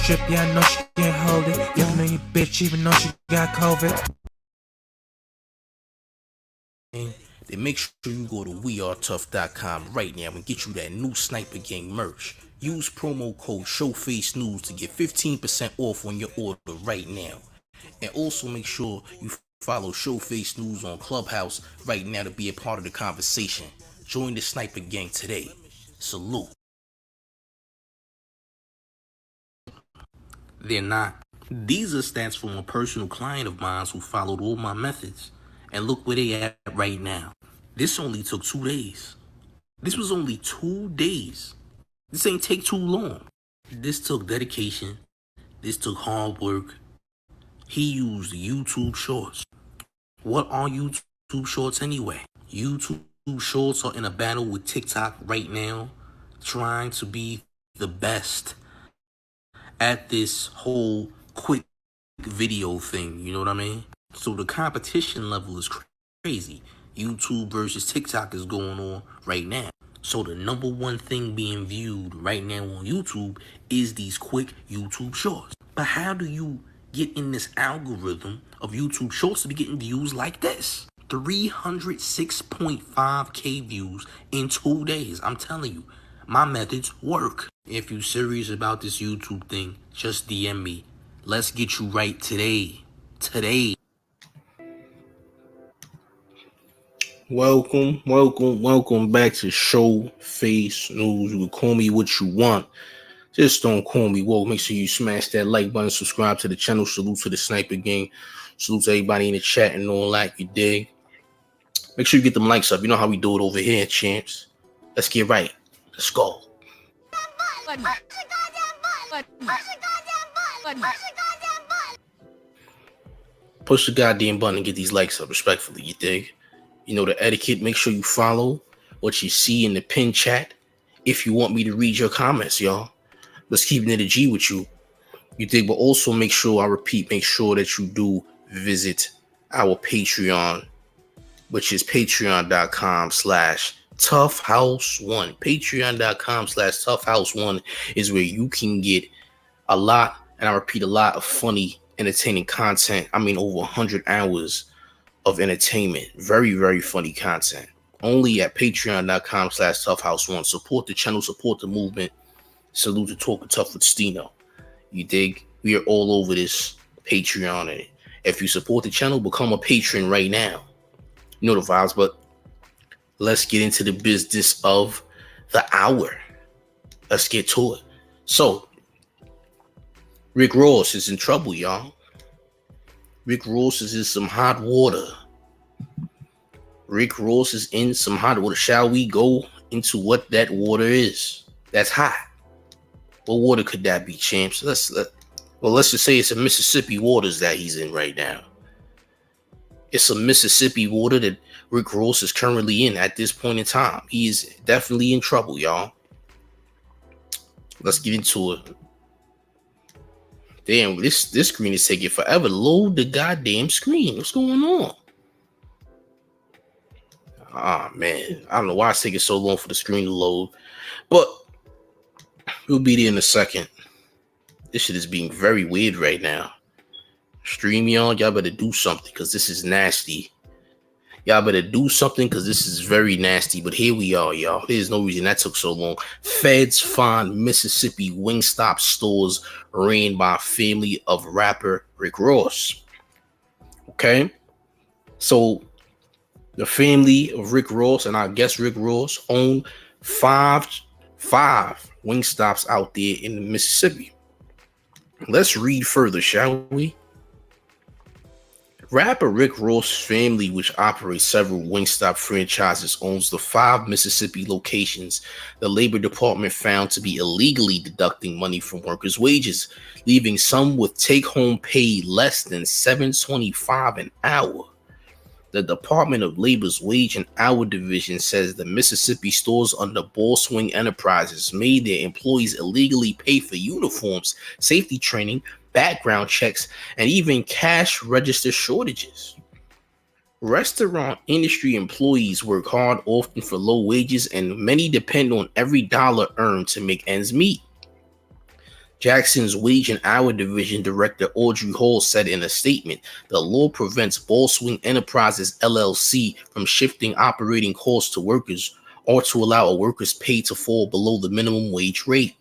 drip, yeah, I know she can't hold it. Yeah, I know you bitch, even though she got COVID. Then make sure you go to wearetough.com right now and get you that new Sniper Gang merch. Use promo code Showface News to get 15% off on your order right now. And also make sure you follow Showface News on Clubhouse right now to be a part of the conversation. Join the Sniper Gang today. Salute. They're not. These are stats from a personal client of mine who followed all my methods. And look where they at right now. This only took 2 days. This was only 2 days. This ain't take too long. This took dedication. This took hard work. He used YouTube Shorts. What are YouTube Shorts anyway? YouTube Shorts are in a battle with TikTok right now, trying to be the best at this whole quick video thing, you know what I mean? So the competition level is crazy. YouTube versus TikTok is going on right now. So the number one thing being viewed right now on YouTube is these quick YouTube shorts. But how do you get in this algorithm of YouTube shorts to be getting views like this? 306.5k views in 2 days. I'm telling you, my methods work. If you're serious about this YouTube thing, just DM me. Let's get you right today. Welcome back to Showface News. You can call me what you want. Just don't call me woke. Make sure you smash that like button, subscribe to the channel. Salute to the Sniper Gang. Salute to everybody in the chat and all that, you dig? Make sure you get them likes up. You know how we do it over here, champs. Let's get right. Let's go. Push the goddamn button and get these likes up, respectfully, you dig? You know the etiquette. Make sure you follow what you see in the pin chat if you want me to read your comments, y'all. Let's keep it in the G with you. You dig? But also make sure, I repeat, make sure that you do visit our Patreon, which is patreon.com/toughhouse1. Patreon.com/toughhouse1 is where you can get a lot, and I repeat, a lot of funny, entertaining content. I mean, over 100 hours of entertainment. Very, very funny content. Only at patreon.com/toughhouse1. Support the channel, support the movement. Salute to Talking Tough with Stino. You dig? We are all over this Patreon. And if you support the channel, become a patron right now. You know the vibes, but let's get into the business of the hour. Let's get to it. So, Rick Ross is in trouble, y'all. Rick Ross is in some hot water. Rick Ross is in some hot water. Shall we go into what that water is? That's hot. What water could that be, champs? Let's just say it's a Mississippi waters that he's in right now. It's some Mississippi water that Rick Ross is currently in at this point in time. He is definitely in trouble, y'all. Let's get into it. Damn, this screen is taking forever. Load the goddamn screen. What's going on? Ah, man. I don't know why it's taking so long for the screen to load. But we'll be there in a second. This shit is being very weird right now. StreamYard, y'all better do something because this is nasty. Y'all better do something because this is very nasty. But here we are, y'all. There's no reason that took so long. Feds find Mississippi Wingstop stores ran by a family of rapper Rick Ross. Okay? So the family of Rick Ross, and I guess Rick Ross, own five Wingstops out there in Mississippi. Let's read further, shall we? Rapper Rick Ross' family, which operates several Wingstop franchises, owns the 5 Mississippi locations the Labor Department found to be illegally deducting money from workers' wages, leaving some with take-home pay less than $7.25 an hour. The Department of Labor's Wage and Hour Division says the Mississippi stores under Ball Swing Enterprises made their employees illegally pay for uniforms, safety training, background checks, and even cash register shortages. Restaurant industry employees work hard, often for low wages, and many depend on every dollar earned to make ends meet. Jackson's Wage and Hour Division Director Audrey Hall said in a statement, the law prevents Ball Swing Enterprises LLC from shifting operating costs to workers or to allow a worker's pay to fall below the minimum wage rate.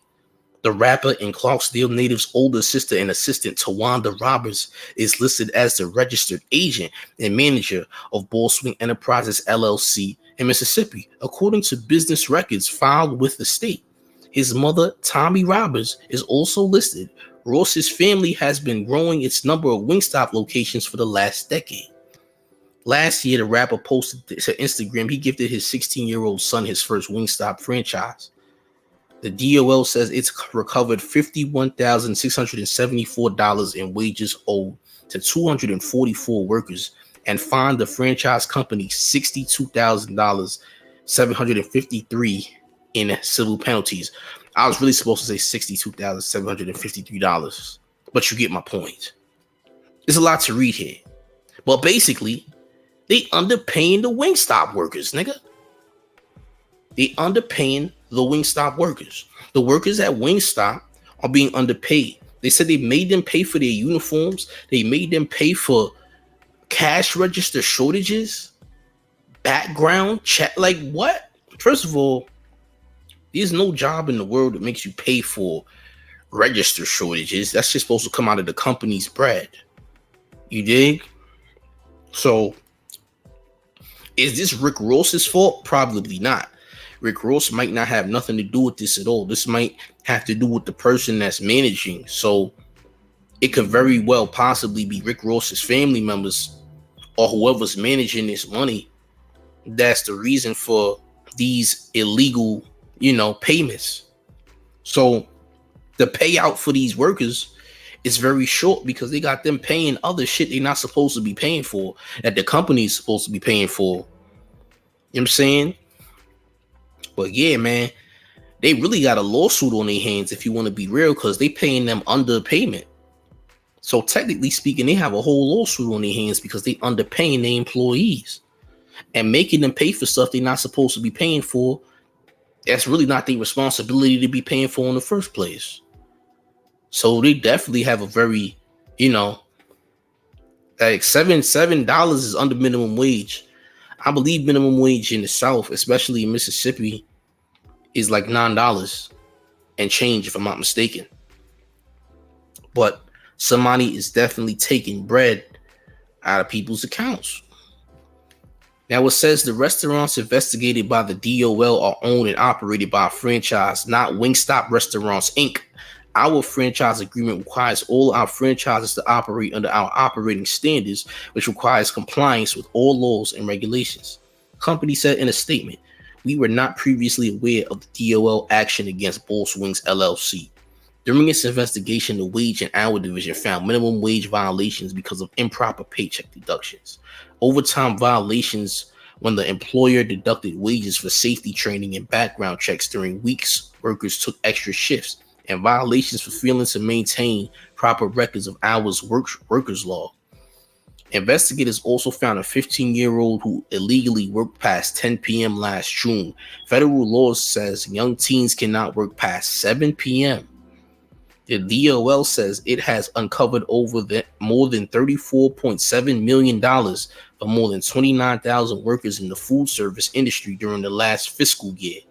The rapper and Clarksdale native's older sister and assistant, Tawanda Roberts, is listed as the registered agent and manager of Ball Swing Enterprises LLC in Mississippi, according to business records filed with the state. His mother, Tommy Roberts, is also listed. Ross's family has been growing its number of Wingstop locations for the last decade. Last year, the rapper posted to Instagram he gifted his 16-year-old son his first Wingstop franchise. The DOL says it's recovered $51,674 in wages owed to 244 workers and fined the franchise company $62,753 in civil penalties. I was really supposed to say $62,753, but you get my point. There's a lot to read here. But basically, they underpaying the Wingstop workers, nigga. They underpaying the Wingstop workers. The workers at Wingstop are being underpaid. They said they made them pay for their uniforms. They made them pay for cash register shortages, background check. Like what? First of all, there's no job in the world that makes you pay for register shortages. That's just supposed to come out of the company's bread. You dig? So, is this Rick Ross's fault? Probably not. Rick Ross might not have nothing to do with this at all. This might have to do with the person that's managing. So it could very well possibly be Rick Ross's family members or whoever's managing this money. That's the reason for these illegal, payments. So the payout for these workers is very short because they got them paying other shit they're not supposed to be paying for, that the company is supposed to be paying for. You know what I'm saying? But yeah, man, they really got a lawsuit on their hands if you want to be real, because they paying them underpayment. So technically speaking, they have a whole lawsuit on their hands because they underpaying their employees and making them pay for stuff they're not supposed to be paying for. That's really not their responsibility to be paying for in the first place. So they definitely have a very, like $7 is under minimum wage. I believe minimum wage in the South, especially in Mississippi, is like $9 and change, if I'm not mistaken. But somebody is definitely taking bread out of people's accounts. Now, it says the restaurants investigated by the DOL are owned and operated by a franchise, not Wingstop Restaurants, Inc. Our franchise agreement requires all our franchises to operate under our operating standards, which requires compliance with all laws and regulations. The company said in a statement, we were not previously aware of the DOL action against Ball Swings LLC. During its investigation, the Wage and Hour Division found minimum wage violations because of improper paycheck deductions, overtime violations when the employer deducted wages for safety training and background checks during weeks workers took extra shifts, and violations for failing to maintain proper records of hours workers log. Investigators also found a 15-year-old who illegally worked past 10 p.m. last June. Federal law says young teens cannot work past 7 p.m. The DOL says it has uncovered more than $34.7 million for more than 29,000 workers in the food service industry during the last fiscal year.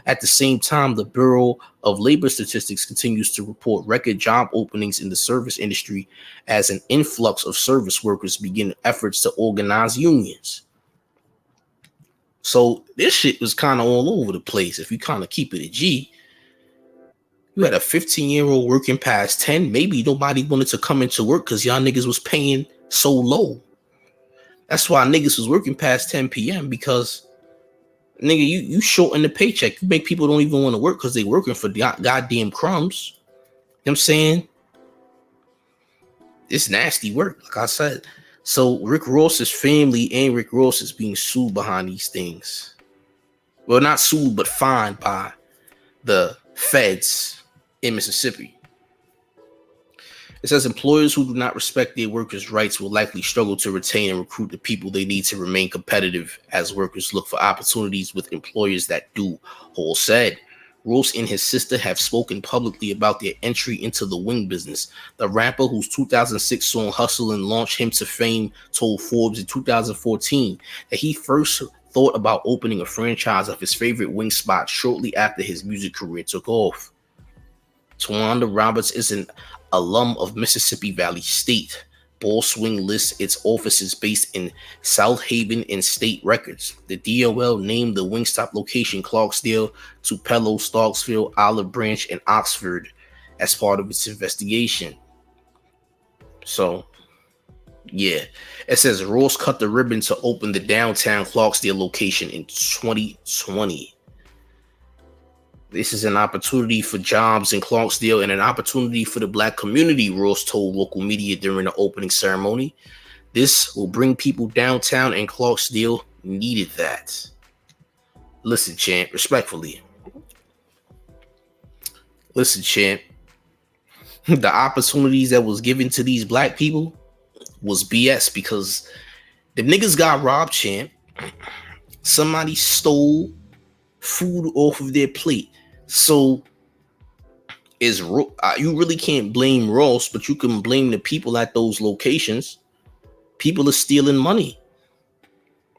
At the same time, the Bureau of Labor Statistics continues to report record job openings in the service industry as an influx of service workers begin efforts to organize unions. So this shit was kind of all over the place. If you kind of keep it a G, you had a 15-year-old working past 10. Maybe nobody wanted to come into work because y'all niggas was paying so low. That's why niggas was working past 10 p.m. because nigga, you shorten the paycheck. You make people don't even want to work because they working for goddamn crumbs. You know what I'm saying? It's nasty work, like I said. So Rick Ross's family and Rick Ross is being sued behind these things. Well, not sued, but fined by the feds in Mississippi. It says employers who do not respect their workers' rights will likely struggle to retain and recruit the people they need to remain competitive as workers look for opportunities with employers that do, Hall said. Ross and his sister have spoken publicly about their entry into the wing business. The rapper, whose 2006 song Hustlin' launched him to fame, told Forbes in 2014 that he first thought about opening a franchise of his favorite wing spot shortly after his music career took off. Tawanda Roberts is an alum of Mississippi Valley State. Ball Swing lists its offices based in South Haven and State Records. The DOL named the Wingstop location Clarksdale, Tupelo, Starksville, Olive Branch, and Oxford as part of its investigation. So, yeah. It says Ross cut the ribbon to open the downtown Clarksdale location in 2020. This is an opportunity for jobs in Clarksdale and an opportunity for the black community, Ross told local media during the opening ceremony. This will bring people downtown, and Clarksdale needed that. Listen, champ, respectfully. Listen, champ. The opportunities that was given to these black people was BS because the niggas got robbed, champ. Somebody stole food off of their plate. So you really can't blame Ross, but you can blame the people at those locations. People are stealing money.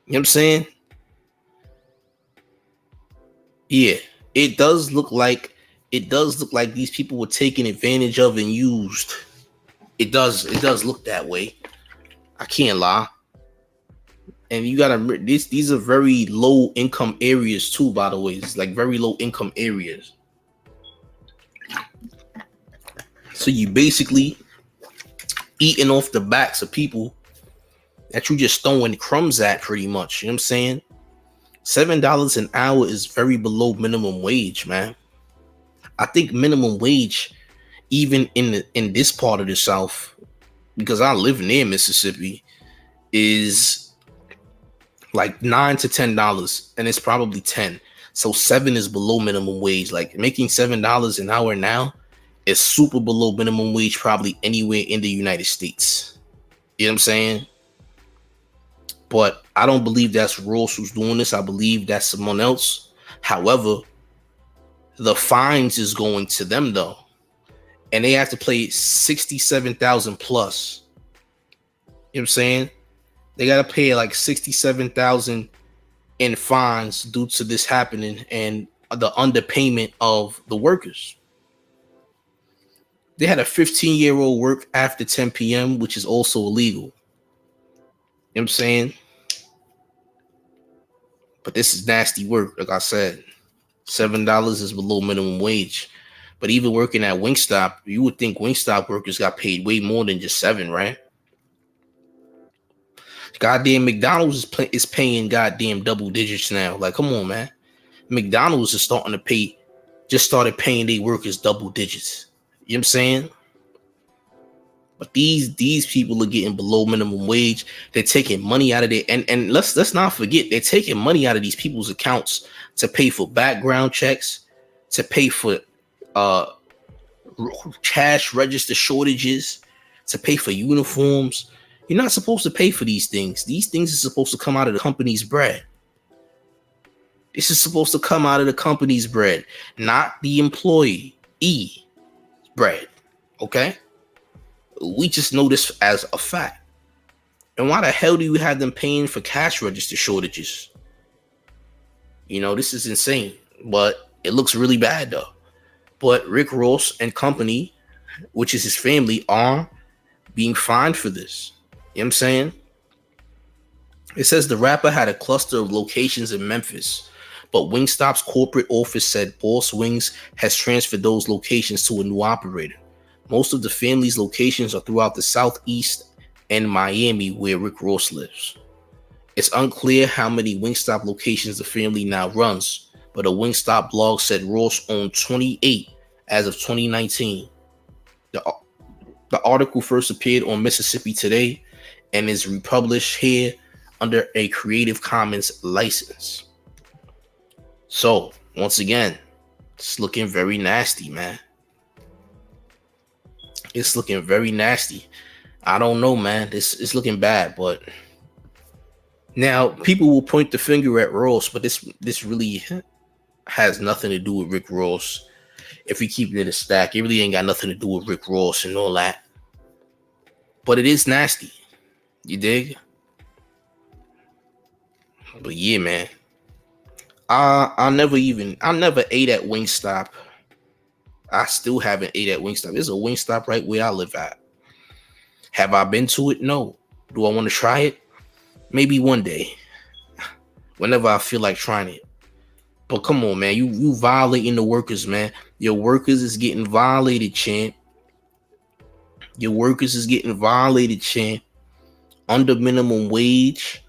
You know what I'm saying? Yeah, it does look like these people were taken advantage of and used. It does look that way. I can't lie. And you gotta these are very low income areas too, by the way. It's like very low income areas. So you basically eating off the backs of people that you just throwing crumbs at pretty much. You know what I'm saying? $7 an hour is very below minimum wage, man. I think minimum wage, even in this part of the South, because I live near Mississippi, is like $9 to $10, and it's probably 10. So 7 is below minimum wage. Like making $7 an hour now is super below minimum wage, probably anywhere in the United States. You know what I'm saying? But I don't believe that's Ross who's doing this. I believe that's someone else. However, the fines is going to them though, and they have to pay 67,000 plus. You know what I'm saying? They got to pay like 67,000 in fines due to this happening and the underpayment of the workers. They had a 15-year-old work after 10 p.m., which is also illegal. You know what I'm saying? But this is nasty work, like I said. $7 is below minimum wage. But even working at Wingstop, you would think Wingstop workers got paid way more than just 7, right? Goddamn McDonald's is paying goddamn double digits now. Like, come on, man. McDonald's is started paying their workers double digits. You know what I'm saying? But these people are getting below minimum wage. They're taking money out of their and let's not forget, they're taking money out of these people's accounts to pay for background checks, to pay for cash register shortages, to pay for uniforms. You're not supposed to pay for these things. These things are supposed to come out of the company's bread. This is supposed to come out of the company's bread, not the employee bread. Okay? We just know this as a fact. And why the hell do you have them paying for cash register shortages? You know, this is insane. But it looks really bad though. But Rick Ross and company, which is his family, are being fined for this. You know what I'm saying? It says the rapper had a cluster of locations in Memphis, but Wingstop's corporate office said Boss Wings has transferred those locations to a new operator. Most of the family's locations are throughout the Southeast and Miami, where Rick Ross lives. It's unclear how many Wingstop locations the family now runs, but a Wingstop blog said Ross owned 28 as of 2019. The article first appeared on Mississippi Today and is republished here under a Creative Commons license. So, once again, it's looking very nasty, man. It's looking very nasty. I don't know, man. It's looking bad, but now people will point the finger at Ross, but this really, has nothing to do with Rick Ross. If we keep it in a stack, it really ain't got nothing to do with Rick Ross and all that. But it is nasty. You dig? But yeah, man. I never ate at Wingstop. I still haven't ate at Wingstop. There's a Wingstop right where I live at. Have I been to it? No. Do I want to try it? Maybe one day. Whenever I feel like trying it. But come on, man. You violating the workers, man. Your workers is getting violated, champ. Your workers is getting violated, champ. Under minimum wage.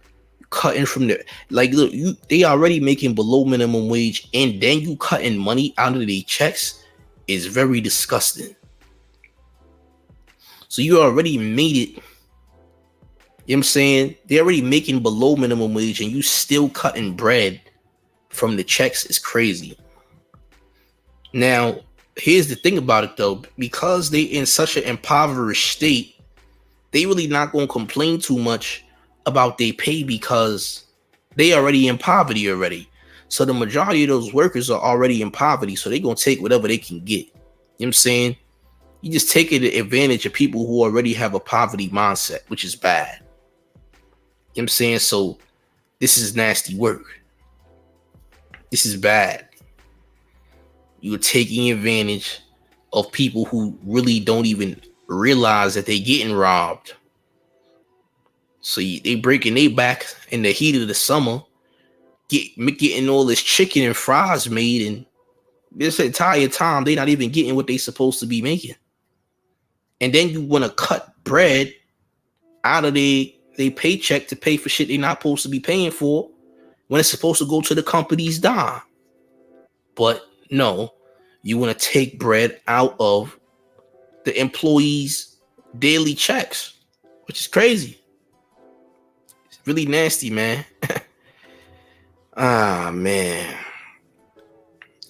Cutting from the like, look, they already making below minimum wage, and then you cutting money out of their checks is very disgusting. So you already made it. You know what I'm saying? They're already making below minimum wage, and you still cutting bread from the checks is crazy. Now, here's the thing about it though, because they in such an impoverished state, they really not gonna complain too much about their pay because they already in poverty already. So the majority of those workers are already in poverty, so they're gonna take whatever they can get. You know what I'm saying? You just taking advantage of people who already have a poverty mindset, which is bad. You know what I'm saying? So this is nasty work. This is bad. You're taking advantage of people who really don't even realize that they're getting robbed. So they breaking their back in the heat of the summer, getting all this chicken and fries made, and this entire time they not even getting what they supposed to be making. And then you want to cut bread out of their paycheck to pay for shit they're not supposed to be paying for when it's supposed to go to the company's dime. But no, you want to take bread out of the employees' daily checks, which is crazy. It's really nasty, man. Ah, man.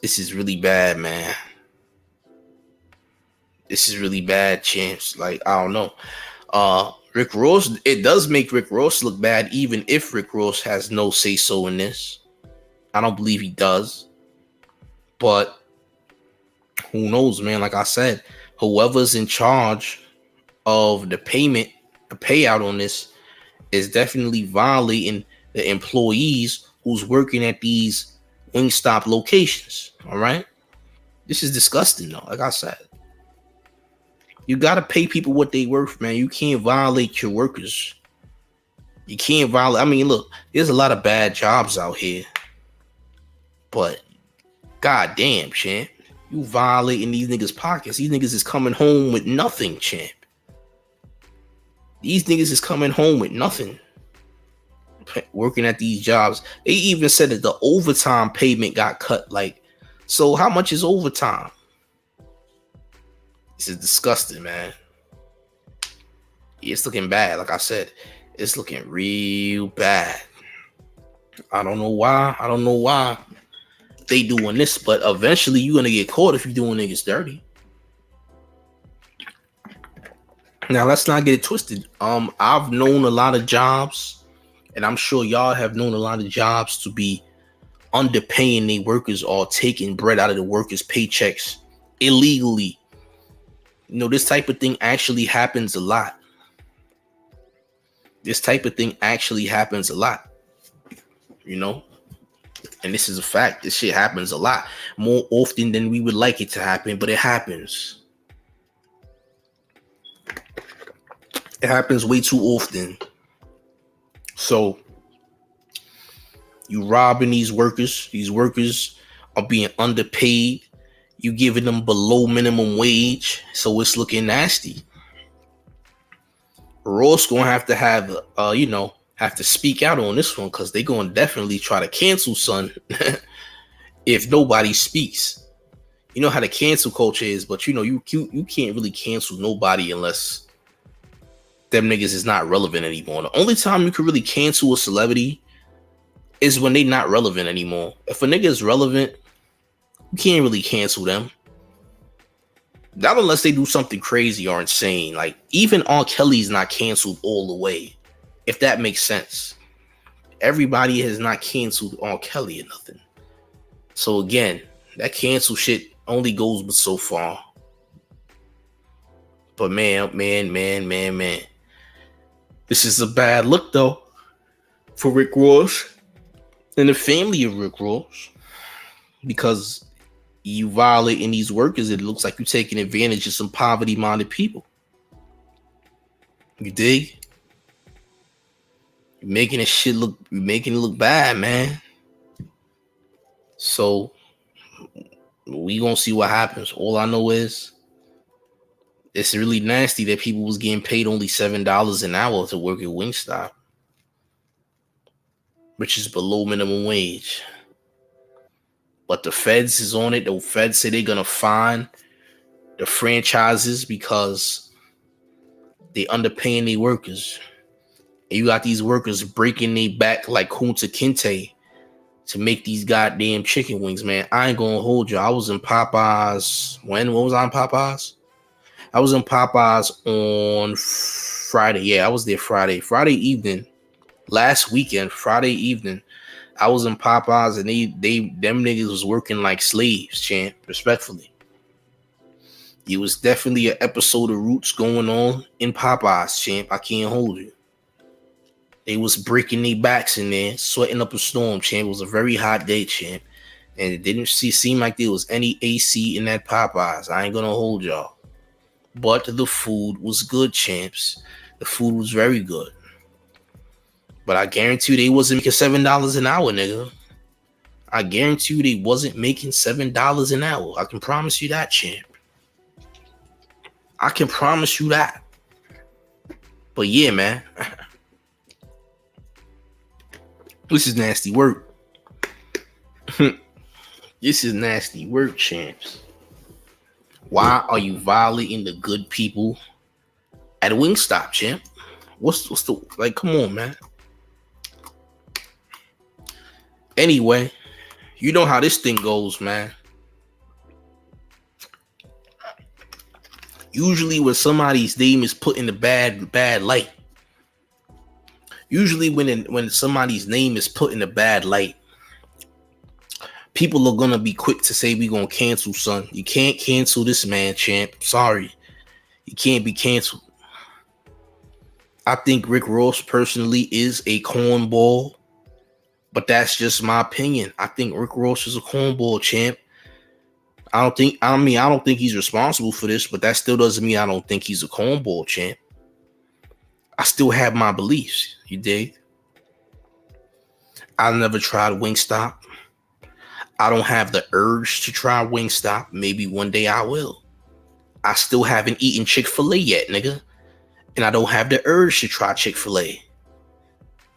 This is really bad, man. This is really bad, champs. Like, I don't know. Rick Ross, it does make Rick Ross look bad, even if Rick Ross has no say-so in this. I don't believe he does. But who knows, man? Like I said, whoever's in charge of the payout on this is definitely violating the employees who's working at these Wingstop locations. All right. This is disgusting, though. Like I said, you got to pay people what they worth, man. You can't violate your workers. You can't violate. I mean, look, there's a lot of bad jobs out here, but goddamn, champ, you violating these niggas' pockets. These niggas is coming home with nothing, champ. These niggas is coming home with nothing. Working at these jobs. They even said that the overtime payment got cut. Like, so how much is overtime? This is disgusting, man. Yeah, it's looking bad. Like I said, it's looking real bad. I don't know why they doing this, but eventually you're gonna get caught if you're doing niggas dirty. Now let's not get it twisted. I've known a lot of jobs, and I'm sure y'all have known a lot of jobs to be underpaying their workers or taking bread out of the workers' paychecks illegally. You know, this type of thing actually happens a lot. You know, and this is a fact. This shit happens a lot, more often than we would like it to happen, but it happens. It happens way too often. So you robbing these workers. These workers are being underpaid. You giving them below minimum wage. So it's looking nasty. Ross gonna have to speak out on this one, because they're gonna definitely try to cancel son if nobody speaks. You know how the cancel culture is, but you know you can't really cancel nobody unless them niggas is not relevant anymore. The only time you can really cancel a celebrity is when they not relevant anymore. If a nigga is relevant, you can't really cancel them. Not unless they do something crazy or insane. Like, even R. Kelly's not canceled all the way, if that makes sense. Everybody has not canceled R. Kelly or nothing. So again, that cancel shit only goes but so far. But man. This is a bad look though for Rick Ross and the family of Rick Ross, because you violating these workers. It looks like you're taking advantage of some poverty-minded people. You dig? You're making it look bad, man. So we gonna see what happens. All I know is it's really nasty that people was getting paid only $7 an hour to work at Wingstop, which is below minimum wage. But the feds is on it. The feds say they're gonna fine the franchises because they underpaying their workers. And you got these workers breaking their back like Kunta Kinte to make these goddamn chicken wings, man. I ain't gonna hold you. I was in Popeyes. What was I in Popeyes? I was in Popeyes on Friday. Yeah, I was there Friday. Friday evening. Last weekend, Friday evening. I was in Popeyes and them niggas was working like slaves, champ. Respectfully. It was definitely an episode of Roots going on in Popeyes, champ. I can't hold you. They was breaking their backs in there, sweating up a storm, champ. It was a very hot day, champ. And it didn't seem like there was any AC in that Popeyes. I ain't gonna hold y'all. But the food was good, champs. The food was very good. But I guarantee you they wasn't making $7 an hour, nigga. I guarantee you they wasn't making $7 an hour. I can promise you that, champ. I can promise you that. But yeah, man. This is nasty work. This is nasty work, champs. Why are you violating the good people at Wingstop, champ? What's the, like, come on, man. Anyway, you know how this thing goes, man. Usually when somebody's name is put in the bad light. Usually when somebody's name is put in a bad light, people are going to be quick to say we going to cancel, son. You can't cancel this man, champ. Sorry. You can't be canceled. I think Rick Ross personally is a cornball, but that's just my opinion. I think Rick Ross is a cornball, champ. I don't think he's responsible for this, but that still doesn't mean I don't think he's a cornball, champ. I still have my beliefs, you dig? I never tried Wingstop. I don't have the urge to try Wingstop. Maybe one day I will. I still haven't eaten Chick-fil-A yet, nigga. And I don't have the urge to try Chick-fil-A.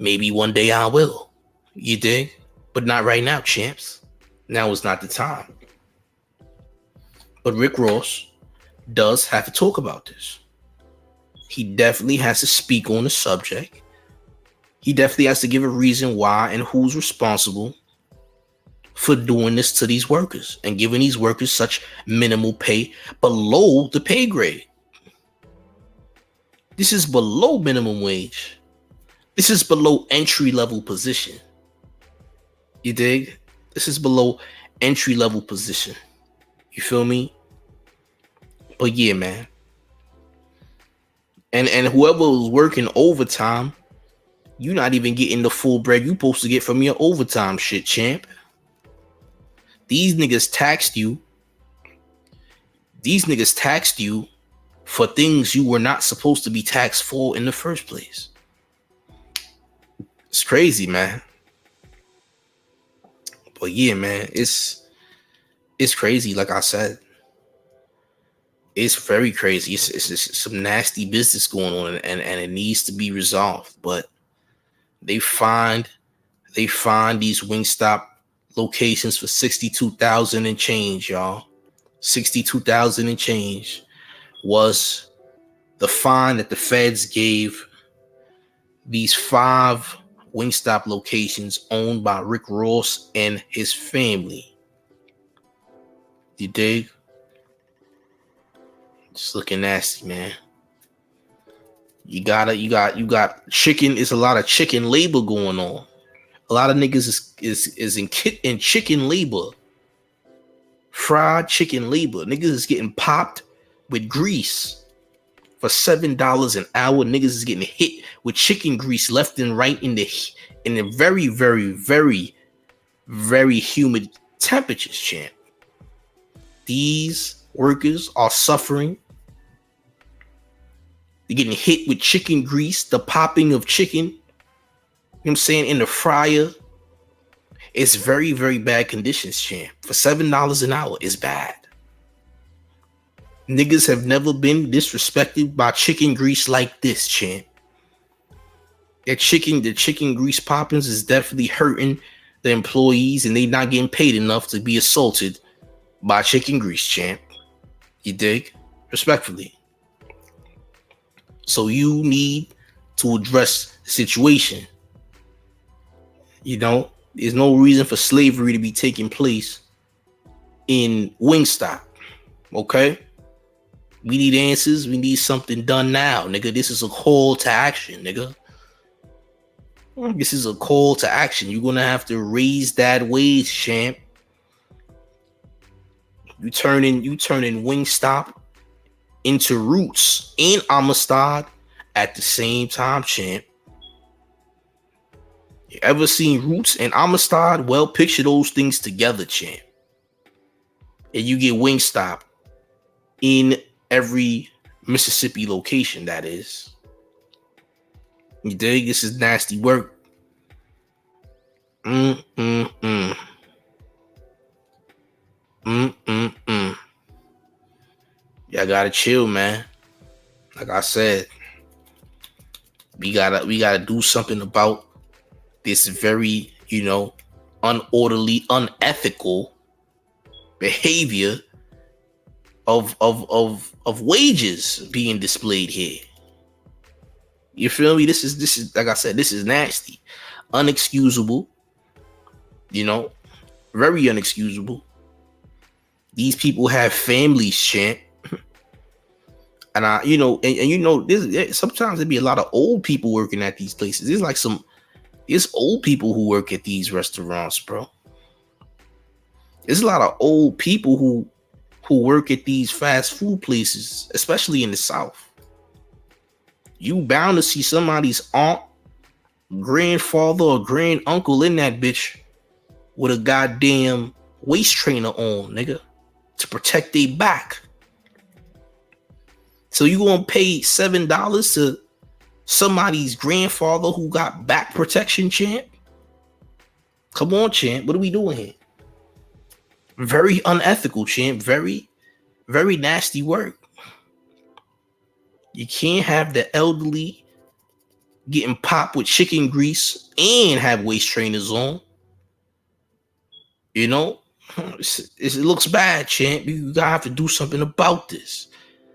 Maybe one day I will. You dig? But not right now, champs. Now is not the time. But Rick Ross does have to talk about this. He definitely has to speak on the subject. He definitely has to give a reason why and who's responsible for doing this to these workers and giving these workers such minimal pay below the pay grade. This is below minimum wage. This is below entry level position. You dig? This is below entry level position. You feel me? But yeah, man. And whoever was working overtime, you're not even getting the full bread you're supposed to get from your overtime shit, champ. These niggas taxed you. These niggas taxed you for things you were not supposed to be taxed for in the first place. It's crazy, man. But yeah, man, it's crazy. Like I said, it's very crazy. It's some nasty business going on, and it needs to be resolved. But they find these Wingstop locations for $62,000 and change, y'all. $62,000 and change was the fine that the feds gave these 5 Wingstop locations owned by Rick Ross and his family. You dig? Just looking nasty, man. You got chicken. It's a lot of chicken labor going on. A lot of niggas is in chicken labor. Fried chicken labor. Niggas is getting popped with grease for $7 an hour. Niggas is getting hit with chicken grease left and right in the very, very, very, very humid temperatures, champ. These workers are suffering. They're getting hit with chicken grease, the popping of chicken. You know what I'm saying? In the fryer. It's very, very bad conditions, champ. For $7 an hour, it's bad. Niggas have never been disrespected by chicken grease like this, champ. The chicken grease poppings is definitely hurting the employees, and they not getting paid enough to be assaulted by chicken grease, champ. You dig? Respectfully. So you need to address the situation. You know, there's no reason for slavery to be taking place in Wingstop. Okay? We need answers. We need something done now, nigga. This is a call to action, nigga. This is a call to action. You're gonna have to raise that wage, champ. You turning Wingstop into Roots and Amistad at the same time, champ. You ever seen Roots and Amistad? Well, picture those things together, champ. And you get Wingstop in every Mississippi location, that is. You dig? This is nasty work. Y'all gotta chill, man. Like I said, we gotta do something about this very, unorderly, unethical behavior of wages being displayed here. You feel me? This is like I said, this is nasty, unexcusable. Very unexcusable. These people have families, champ. And this, sometimes there be a lot of old people working at these places. There's old people who work at these restaurants, bro. There's a lot of old people who work at these fast food places, especially in the South. You bound to see somebody's aunt, grandfather, or grand uncle in that bitch with a goddamn waist trainer on, nigga, to protect their back. So you gonna pay $7 to somebody's grandfather who got back protection, champ? Come on, champ. What are we doing here? Very unethical, champ. Very, very nasty work. You can't have the elderly getting popped with chicken grease and have waist trainers on. It looks bad, champ. You gotta have to do something about this.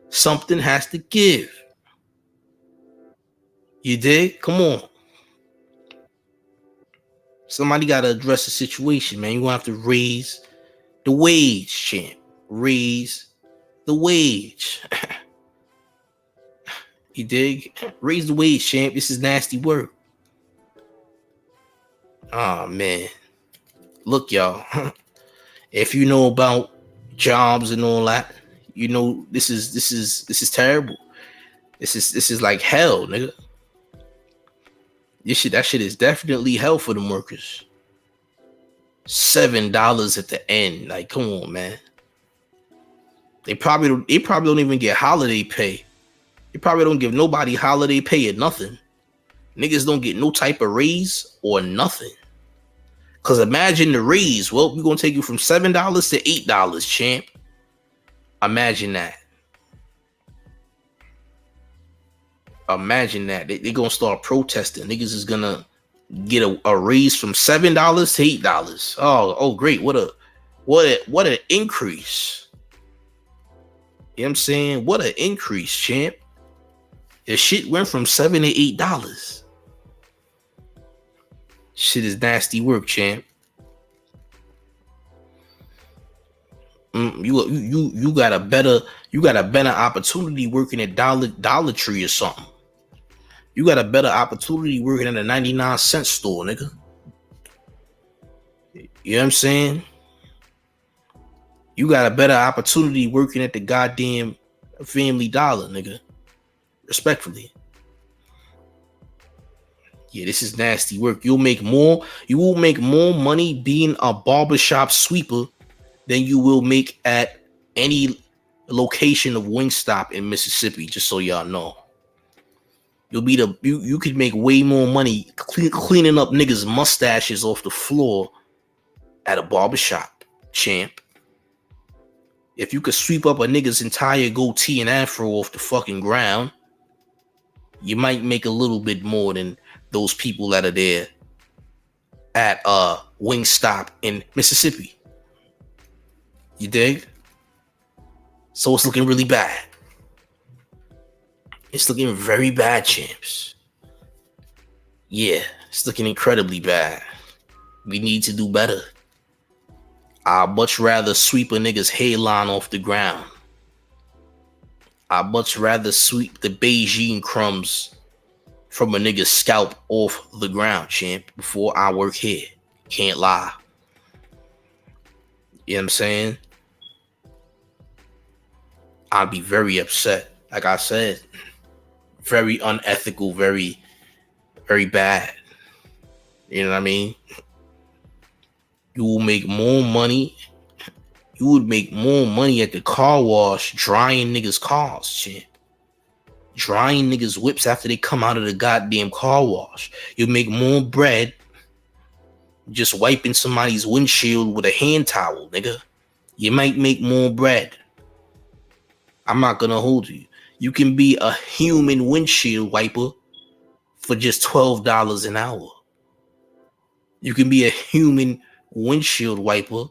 Something has to give. You dig? Come on. Somebody gotta address the situation, man. You're gonna have to raise the wage, champ. Raise the wage. You dig? Raise the wage, champ. This is nasty work. Oh man. Look, y'all. If you know about jobs and all that, this is terrible. This is like hell, nigga. That shit is definitely hell for them workers. $7 at the end. Like, come on, man. They probably don't even get holiday pay. They probably don't give nobody holiday pay or nothing. Niggas don't get no type of raise or nothing. Cause imagine the raise. Well, we're gonna take you from $7 to $8, champ. Imagine that. Imagine that. They're gonna start protesting. Niggas is gonna get a raise from $7 to $8. Oh, great. What an increase. You know what I'm saying? What an increase, champ. The shit went from $7 to $8. Shit is nasty work, champ. You got a better opportunity working at Dollar Tree or something. You got a better opportunity working at a 99-cent store, nigga. You know what I'm saying? You got a better opportunity working at the goddamn Family Dollar, nigga. Respectfully. Yeah, this is nasty work. You will make more money being a barbershop sweeper than you will make at any location of Wingstop in Mississippi, just so y'all know. You could make way more money cleaning up niggas' mustaches off the floor at a barbershop, champ. If you could sweep up a nigga's entire goatee and afro off the fucking ground, you might make a little bit more than those people that are there at Wingstop in Mississippi. You dig? So it's looking really bad. It's looking very bad, champs. Yeah, it's looking incredibly bad. We need to do better. I'd much rather sweep a nigga's hairline off the ground. I'd much rather sweep the Beijing crumbs from a nigga's scalp off the ground, champ, before I work here. Can't lie. You know what I'm saying? I'd be very upset. Like I said, very unethical, very, very bad. You know what I mean? You will make more money. You would make more money at the car wash drying niggas' cars, champ. Drying niggas' whips after they come out of the goddamn car wash. You'll make more bread just wiping somebody's windshield with a hand towel, nigga. You might make more bread. I'm not gonna hold you. You can be a human windshield wiper for just $12 an hour. You can be a human windshield wiper,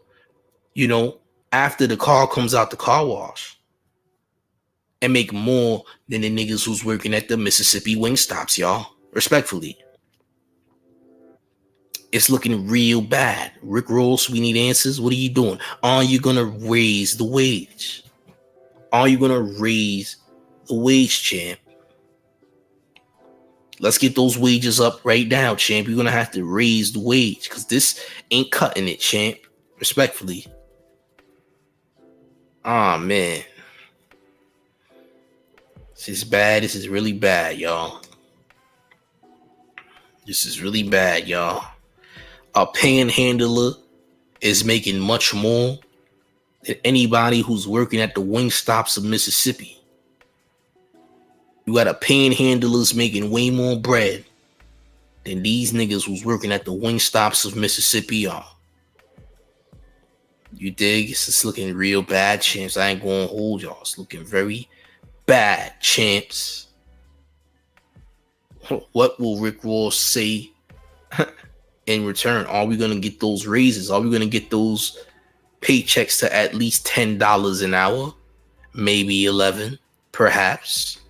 you know, after the car comes out the car wash, and make more than the niggas who's working at the Mississippi Wingstops, y'all. Respectfully. It's looking real bad. Rick Ross, we need answers. What are you doing? Are you gonna raise the wage? Are you gonna raise the wage, champ? Let's get those wages up right now, champ. You're gonna have to raise the wage because this ain't cutting it, champ. Respectfully. Oh man. This is bad. This is really bad, y'all. This is really bad, y'all. A panhandler is making much more than anybody who's working at the Wingstops of Mississippi. You got a panhandlers making way more bread than these niggas who's working at the Wingstops of Mississippi are. You dig? It's just looking real bad, champs. I ain't gonna hold y'all. It's looking very bad, champs. What will Rick Ross say in return? Are we gonna get those raises? Are we gonna get those paychecks to at least $10 an hour? Maybe 11, perhaps.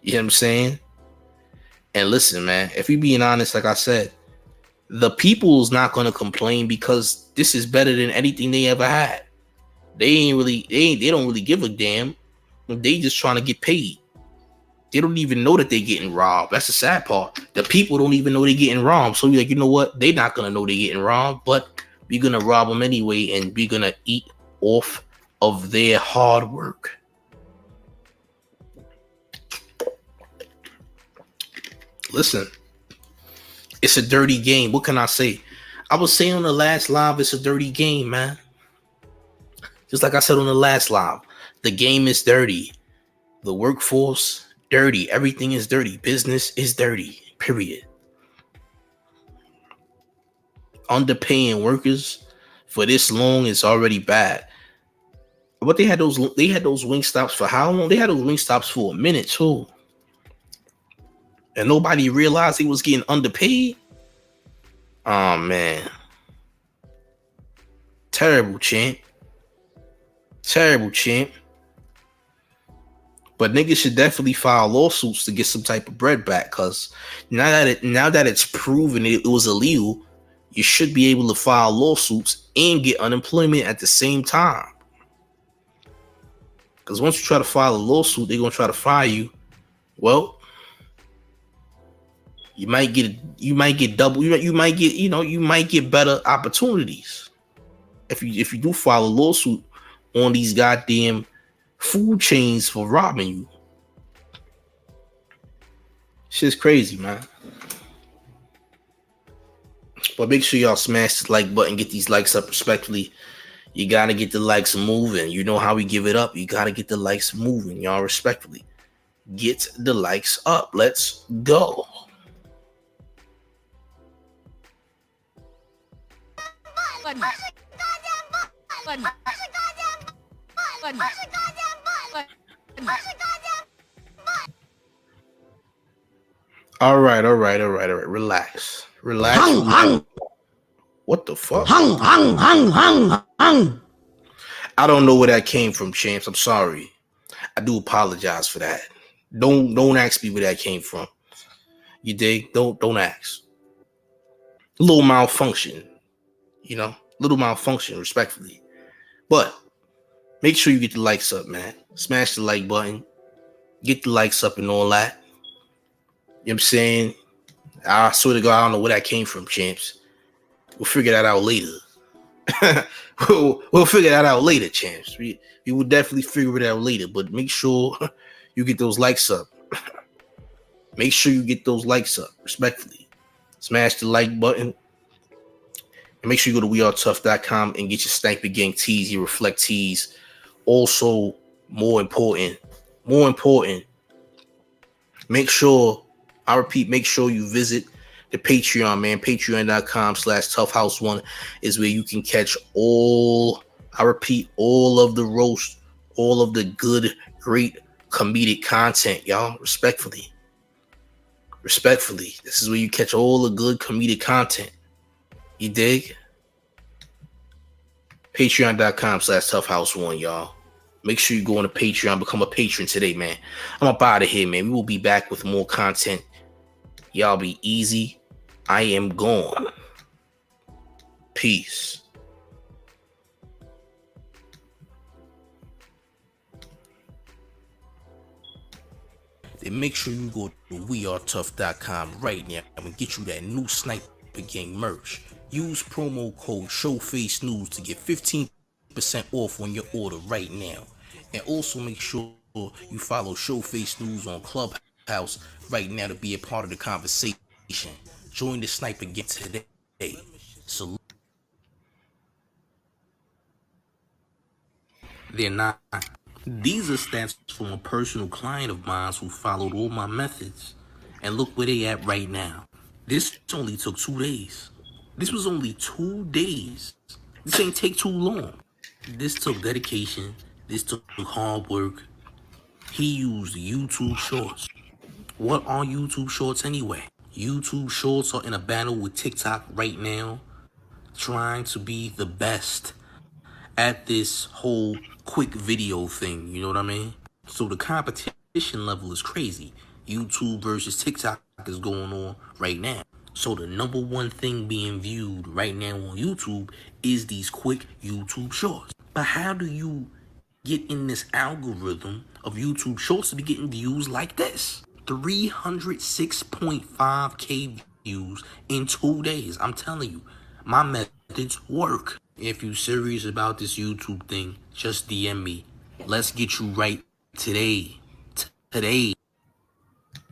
You know what I'm saying? And listen, man, if we being honest, like I said, the people's not gonna complain because this is better than anything they ever had. They don't really give a damn. They just trying to get paid. They don't even know that they're getting robbed. That's the sad part. The people don't even know they're getting robbed. So you're like, you know what? They're not gonna know they're getting robbed, but we're gonna rob them anyway, and we're gonna eat off of their hard work. Listen, it's a dirty game. What can I say? I was saying on the last live, it's a dirty game, man. Just like I said on the last live, the game is dirty. The workforce, dirty. Everything is dirty. Business is dirty, period. Underpaying workers for this long is already bad. But they had those Wingstops for how long? They had those Wingstops for a minute too. And nobody realized he was getting underpaid. Oh man. Terrible, champ. Terrible, champ. But niggas should definitely file lawsuits to get some type of bread back, because now that it's proven it was illegal, you should be able to file lawsuits and get unemployment at the same time. Because once you try to file a lawsuit, they're gonna try to fire you. Well, you might get double. You might get better opportunities. if you do file a lawsuit on these goddamn food chains for robbing you. Shit's crazy, man. But make sure y'all smash the like button, get these likes up respectfully. You gotta get the likes moving. You know how we give it up. You gotta get the likes moving, y'all, respectfully. Get the likes up. Let's go. All right. Relax. What the fuck? I don't know where that came from, champs. I'm sorry. I do apologize for that. Don't ask me where that came from. You dig? Don't ask. Little malfunction, little malfunction, respectfully. But make sure you get the likes up, man. Smash the like button. Get the likes up and all that. You know what I'm saying? I swear to God, I don't know where that came from, champs. We'll figure that out later. we'll figure that out later, champs. We will definitely figure it out later. But make sure you get those likes up. Make sure you get those likes up, respectfully. Smash the like button. And make sure you go to wearetough.com and get your Sniper Gang tees, your Reflect tees. Also, more important, make sure you visit the Patreon, man. Patreon.com/toughhouse1 is where you can catch all of the roast, all of the good, great comedic content, y'all. Respectfully. This is where you catch all the good comedic content. You dig? Patreon.com/toughhouse1, y'all. Make sure you go on the Patreon, become a patron today, man. I'm up out of here, man. We will be back with more content. Y'all be easy. I am gone. Peace. Then make sure you go to wearetough.com right now and get you that new Sniper Gang merch. Use promo code Showface News to get 15% off on your order right now. And also make sure you follow Showface News on Clubhouse right now to be a part of the conversation. Join the Sniper Gang today. So they're not. These are stats from a personal client of mine who followed all my methods. And look where they at right now. This only took 2 days. This was only 2 days. This ain't take too long. This took dedication. This took hard work. He used YouTube Shorts. What are YouTube Shorts anyway? YouTube Shorts are in a battle with TikTok right now, trying to be the best at this whole quick video thing. You know what I mean? So the competition level is crazy. YouTube versus TikTok is going on right now. So the number one thing being viewed right now on YouTube is these quick YouTube Shorts. But how do you get in this algorithm of YouTube Shorts to be getting views like this? 306.5k views in 2 days. I'm telling you, my methods work. If you serious about this YouTube thing, just DM me. Let's get you right today.